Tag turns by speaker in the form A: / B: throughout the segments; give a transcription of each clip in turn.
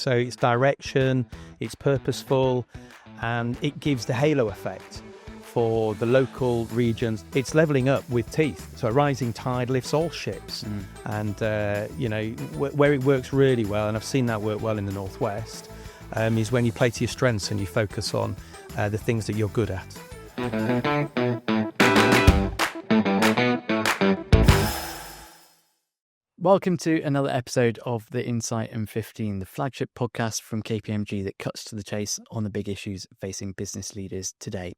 A: So it's direction, it's purposeful, and it gives the halo effect for the local regions. It's levelling up with teeth. So a rising tide lifts all ships. And, where it works really well, and I've seen that work well in the Northwest, is when you play to your strengths and you focus on the things that you're good at.
B: Welcome to another episode of The Insight M15, the flagship podcast from KPMG that cuts to the chase on the big issues facing business leaders today.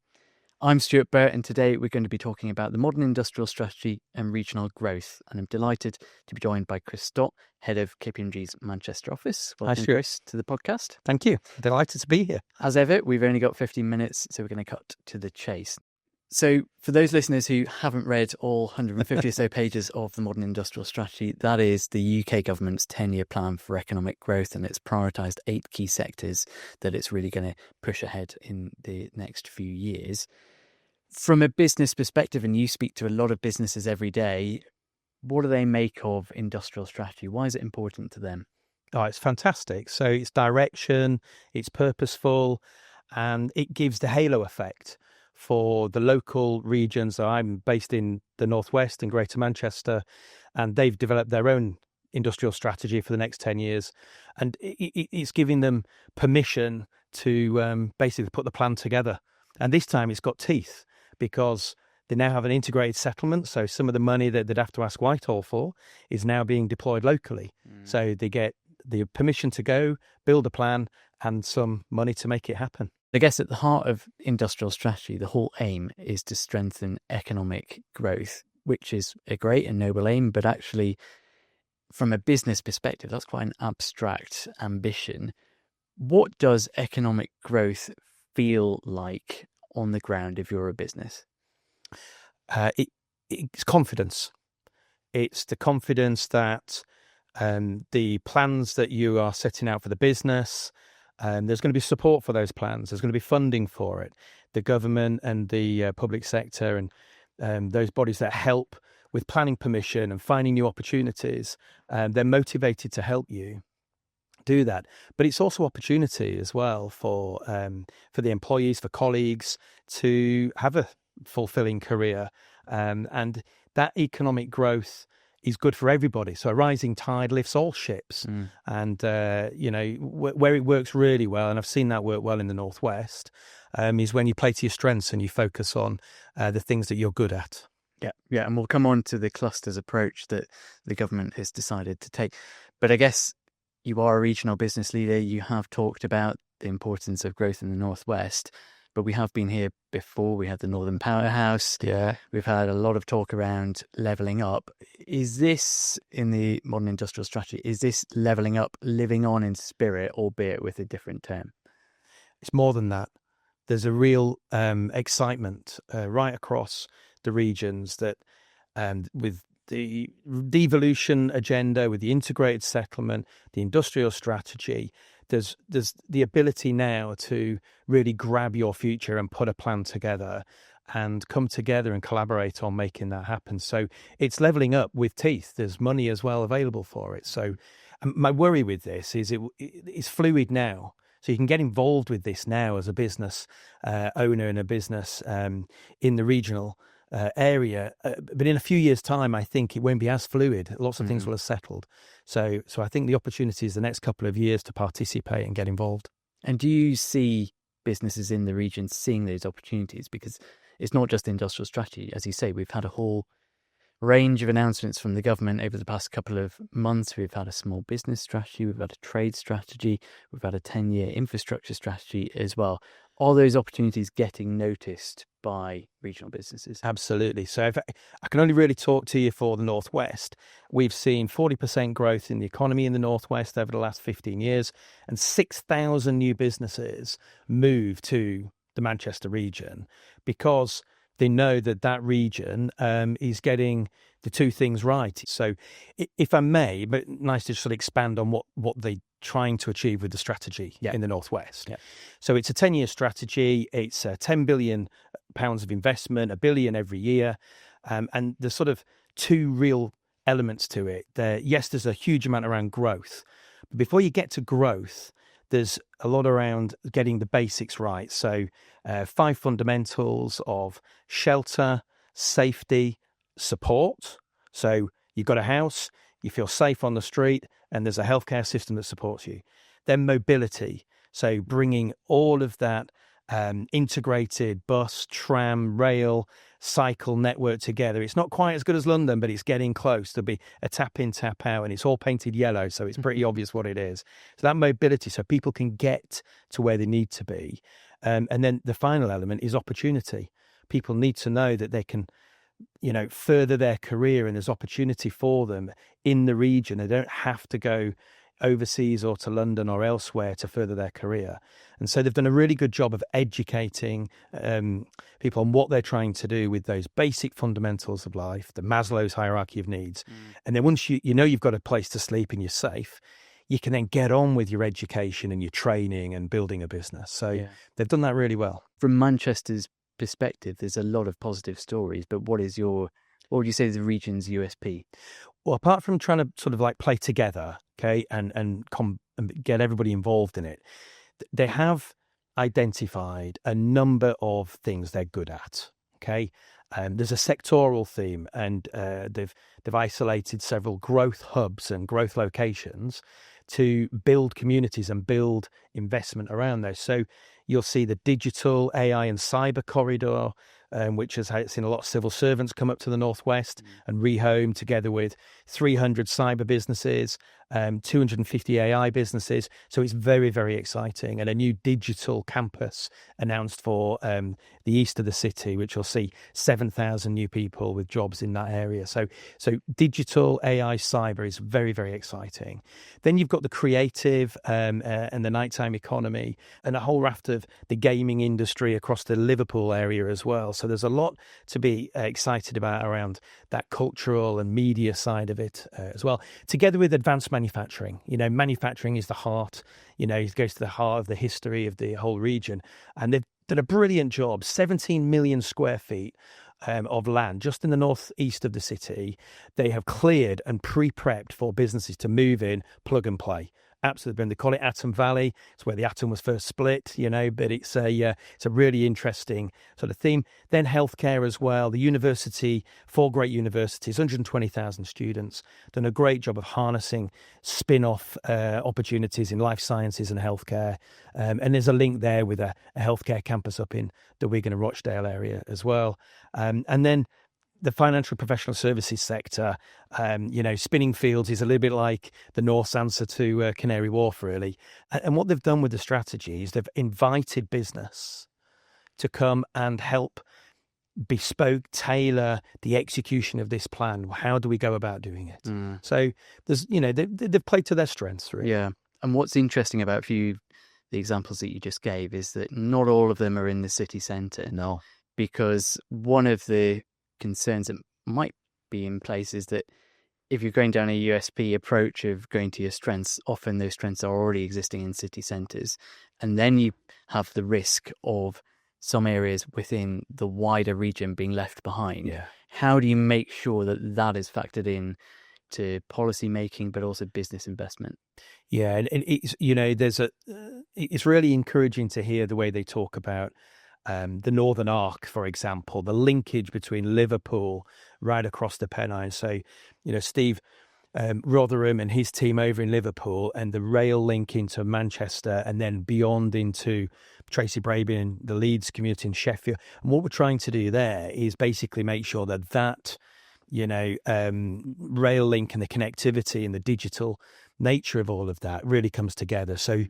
B: I'm Stuart Burt, and today we're going to be talking about the modern industrial strategy and regional growth. And I'm delighted to be joined by Stott, head of KPMG's Manchester office. Welcome, Chris, to the podcast.
A: Thank you. Delighted to be here.
B: As ever, we've only got 15 minutes, so we're going to cut to the chase. So for those listeners who haven't read all 150 or so pages of the modern industrial strategy, that is the UK government's 10-year plan for economic growth, and it's prioritised 8 key sectors that it's really going to push ahead in the next few years. From a business perspective, and you speak to a lot of businesses every day, what do they make of industrial strategy? Why is it important to them?
A: Oh, it's fantastic. So it's direction, it's purposeful, and it gives the halo effect for the local regions. So I'm based in the Northwest in Greater Manchester, and they've developed their own industrial strategy for the next 10 years. And it's giving them permission to basically put the plan together. And this time it's got teeth, because they now have an integrated settlement. So some of the money that they'd have to ask Whitehall for is now being deployed locally. So they get the permission to go, build a plan, and some money to make it happen.
B: I guess at the heart of industrial strategy, the whole aim is to strengthen economic growth, which is a great and noble aim, but actually from a business perspective, that's quite an abstract ambition. What does economic growth feel like on the ground if you're a business?
A: It's confidence. It's the confidence that the plans that you are setting out for the business, there's going to be support for those plans. There's going to be funding for it. The government and the public sector and those bodies that help with planning permission and finding new opportunities, they're motivated to help you do that. But it's also opportunity as well for the employees, for colleagues to have a fulfilling career, and that economic growth is good for everybody. So a rising tide lifts all ships. And where it works really well, and I've seen that work well in the Northwest, is when you play to your strengths and you focus on the things that you're good at.
B: Yeah, and we'll come on to the clusters approach that the government has decided to take. But I guess you are a regional business leader. You have talked about the importance of growth in the Northwest, but we have been here before. We had the Northern Powerhouse.
A: Yeah.
B: We've had a lot of talk around levelling up. Is this, in the modern industrial strategy, is this levelling up living on in spirit, albeit with a different term?
A: It's more than that. There's a real excitement right across the regions that with the devolution agenda, with the integrated settlement, the industrial strategy, there's the ability now to really grab your future and put a plan together and come together and collaborate on making that happen. So it's levelling up with teeth. There's money as well available for it. So my worry with this is it's fluid now. So you can get involved with this now as a business owner in a business in the regional area, but in a few years' time, I think it won't be as fluid. Lots of things will have settled. So I think the opportunity is the next couple of years to participate and get involved.
B: And do you see businesses in the region seeing those opportunities? Because it's not just industrial strategy. As you say, we've had a whole range of announcements from the government over the past couple of months. We've had a small business strategy, we've had a trade strategy, we've had a 10-year infrastructure strategy as well. Are those opportunities getting noticed by regional businesses?
A: Absolutely. So I can only really talk to you for the Northwest. We've seen 40% growth in the economy in the Northwest over the last 15 years, and 6,000 new businesses move to the Manchester region because they know that region is getting the two things right. So if I may, but nice to sort of expand on what they're trying to achieve with the strategy in the Northwest. Yeah. So it's a 10-year strategy. It's £10 billion of investment, £1 billion every year. And there's sort of two real elements to it. Yes, there's a huge amount around growth, Before you get to growth, there's a lot around getting the basics right. So 5 fundamentals of shelter, safety, support. So you've got a house, you feel safe on the street, and there's a healthcare system that supports you. Then mobility. So bringing all of that integrated bus, tram, rail, cycle network together. It's not quite as good as London, but it's getting close. There'll be a tap in, tap out, and it's all painted yellow, so it's pretty obvious what it is. So that mobility, so people can get to where they need to be. And then the final element is opportunity. People need to know that they can, further their career, and there's opportunity for them in the region. They don't have to go overseas or to London or elsewhere to further their career. And so they've done a really good job of educating people on what they're trying to do with those basic fundamentals of life, the Maslow's hierarchy of needs. And then once you've got a place to sleep and you're safe, you can then get on with your education and your training and building a business. So they've done that really well.
B: From Manchester's perspective, there's a lot of positive stories, but what would you say is the region's USP?
A: Well, apart from trying to sort of like play together, okay, and get everybody involved in it, they have identified a number of things they're good at, okay? There's a sectoral theme, and they've isolated several growth hubs and growth locations to build communities and build investment around those. So you'll see the digital, AI and cyber corridor, which has seen a lot of civil servants come up to the northwest and rehome, together with 300 cyber businesses, 250 AI businesses. So it's very, very exciting. And a new digital campus announced for the east of the city, which will see 7,000 new people with jobs in that area. So digital, AI, cyber is very, very exciting. Then you've got the creative and the nighttime economy, and a whole raft of the gaming industry across the Liverpool area as well. So there's a lot to be excited about around that cultural and media side of it as well, together with advanced manufacturing. Manufacturing is the heart, it goes to the heart of the history of the whole region. And they've done a brilliant job, 17 million square feet of land just in the northeast of the city. They have cleared and pre-prepped for businesses to move in, plug and play. Absolutely. They call it Atom Valley. It's where the atom was first split, but it's a really interesting sort of theme. Then healthcare as well. The university, 4 great universities, 120,000 students, done a great job of harnessing spin-off opportunities in life sciences and healthcare. And there's a link there with a healthcare campus up in the Wigan and Rochdale area as well. And then the financial professional services sector, spinning fields is a little bit like the North's answer to Canary Wharf, really. And what they've done with the strategy is they've invited business to come and help bespoke, tailor the execution of this plan. How do we go about doing it? So there's, they've played to their strengths, really.
B: Yeah. And what's interesting about a few the examples that you just gave is that not all of them are in the city centre.
A: No.
B: Because one of the concerns that might be in place is that if you're going down a USP approach of going to your strengths, often those strengths are already existing in city centres. And then you have the risk of some areas within the wider region being left behind.
A: Yeah.
B: How do you make sure that that is factored in to policy making, but also business investment?
A: Yeah, and it's it's really encouraging to hear the way they talk about the Northern Arc, for example, the linkage between Liverpool right across the Pennine. So, Steve Rotherham and his team over in Liverpool, and the rail link into Manchester, and then beyond into Tracy Brabin and the Leeds community in Sheffield. And what we're trying to do there is basically make sure that rail link and the connectivity and the digital nature of all of that really comes together. So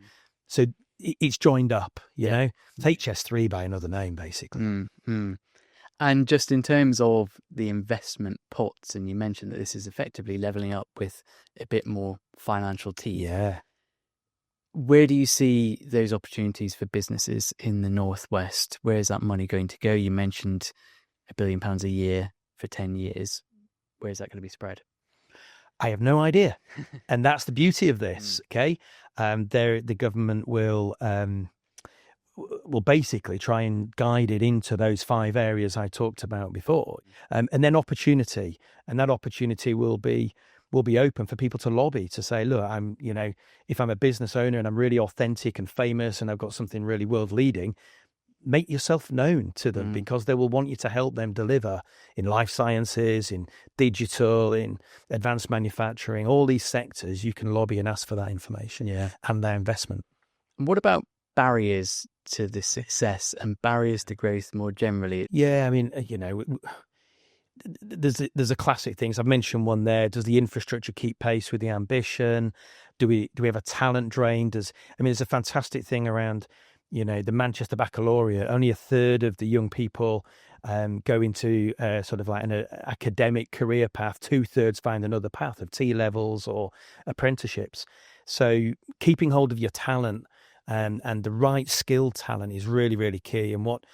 A: it's joined up, it's HS3 by another name, basically.
B: And just in terms of the investment pots, and you mentioned that this is effectively levelling up with a bit more financial teeth.
A: Yeah.
B: Where do you see those opportunities for businesses in the Northwest? Where is that money going to go? You mentioned £1 billion a year for 10 years. Where is that going to be spread?
A: I have no idea. And that's the beauty of this, okay? The government will basically try and guide it into those 5 areas I talked about before. And then opportunity. And that opportunity will be, will be open for people to lobby, to say, look, if I'm a business owner and I'm really authentic and famous and I've got something really world leading, make yourself known to them, because they will want you to help them deliver in life sciences, in digital, in advanced manufacturing, all these sectors. You can lobby and ask for that information and their investment.
B: And what about barriers to this success and barriers to growth more generally?
A: Yeah, I mean, there's a classic things. I've mentioned one there. Does the infrastructure keep pace with the ambition? Do we have a talent drain? There's a fantastic thing around, the Manchester Baccalaureate. Only a third of the young people go into sort of like an academic career path. 2/3 find another path of T-levels or apprenticeships. So keeping hold of your talent and the right skilled talent is really, really key. And what,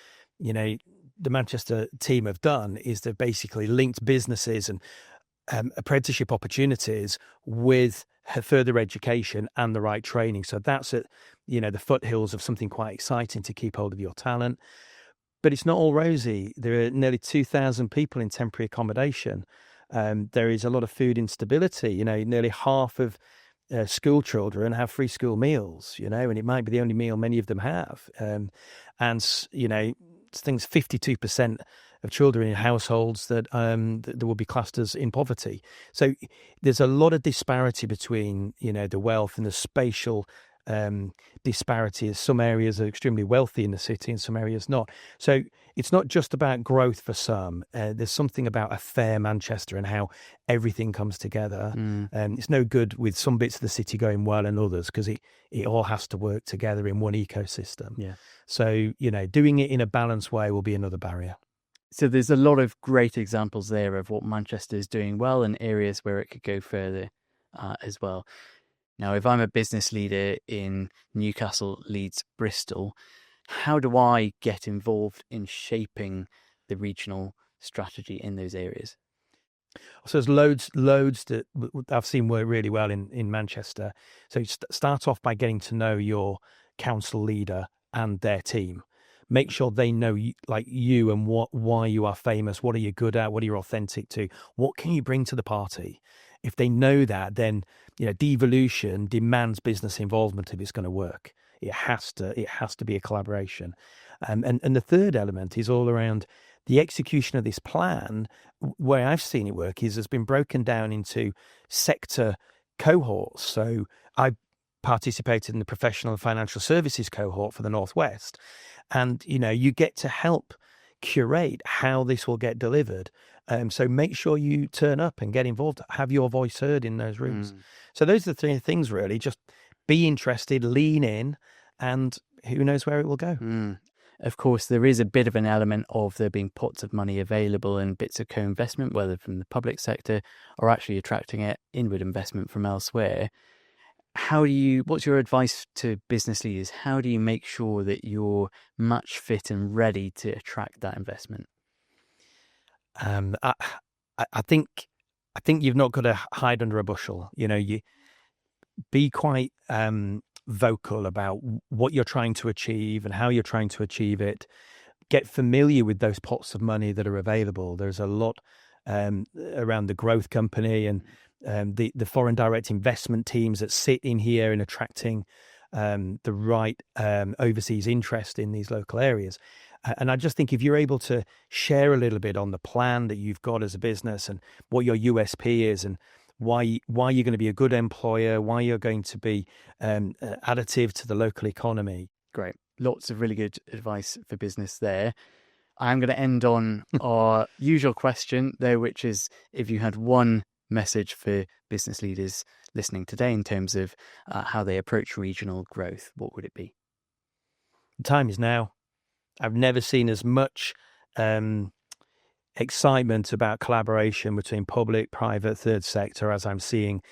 A: the Manchester team have done is they've basically linked businesses and apprenticeship opportunities with further education and the right training. So that's at, the foothills of something quite exciting to keep hold of your talent. But it's not all rosy. There are nearly 2,000 people in temporary accommodation. There is a lot of food instability. Nearly half of school children have free school meals, and it might be the only meal many of them have. Things 52% of children in households that will be classed as in poverty. So there's a lot of disparity between, the wealth and the spatial disparity. Some areas are extremely wealthy in the city and some areas not. So it's not just about growth for some. There's something about a fair Manchester and how everything comes together. It's no good with some bits of the city going well and others, because it all has to work together in one ecosystem.
B: Yeah.
A: So, doing it in a balanced way will be another barrier.
B: So there's a lot of great examples there of what Manchester is doing well and areas where it could go further as well. Now, if I'm a business leader in Newcastle, Leeds, Bristol, how do I get involved in shaping the regional strategy in those areas?
A: So there's loads that I've seen work really well in Manchester. So start off by getting to know your council leader and their team. Make sure they know you and why you are famous. What are you good at? What are you authentic to? What can you bring to the party? If they know that, then devolution demands business involvement if it's going to work. It has to be a collaboration. And the third element is all around the execution of this plan. Where I've seen it work is has been broken down into sector cohorts. So I participated in the professional and financial services cohort for the Northwest. And, you get to help curate how this will get delivered. So make sure you turn up and get involved, have your voice heard in those rooms. So those are the three things, really. Just be interested, lean in, and who knows where it will go.
B: Of course, there is a bit of an element of there being pots of money available and bits of co-investment, whether from the public sector or actually attracting inward investment from elsewhere. What's your advice to business leaders? How do you make sure that you're match fit and ready to attract that investment?
A: I think you've not got to hide under a bushel. You be quite vocal about what you're trying to achieve and how you're trying to achieve it. Get familiar with those pots of money that are available. There's a lot around the growth company and the foreign direct investment teams that sit in here and attracting the right overseas interest in these local areas. And I just think if you're able to share a little bit on the plan that you've got as a business and what your USP is and why you're going to be a good employer, why you're going to be additive to the local economy.
B: Great. Lots of really good advice for business there. I'm going to end on our usual question, though, which is if you had one message for business leaders listening today in terms of how they approach regional growth, what would it be?
A: The time is now. I've never seen as much excitement about collaboration between public, private, third sector as I'm seeing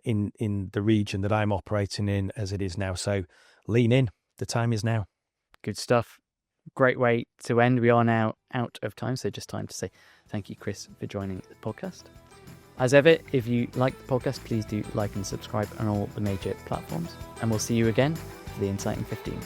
A: in the region that I'm operating in as it is now. So lean in. The time is now.
B: Good stuff. Great way to end. We are now out of time, so just time to say thank you, Chris, for joining the podcast. As ever, if you like the podcast, please do like and subscribe on all the major platforms, and we'll see you again for the Insight in 15.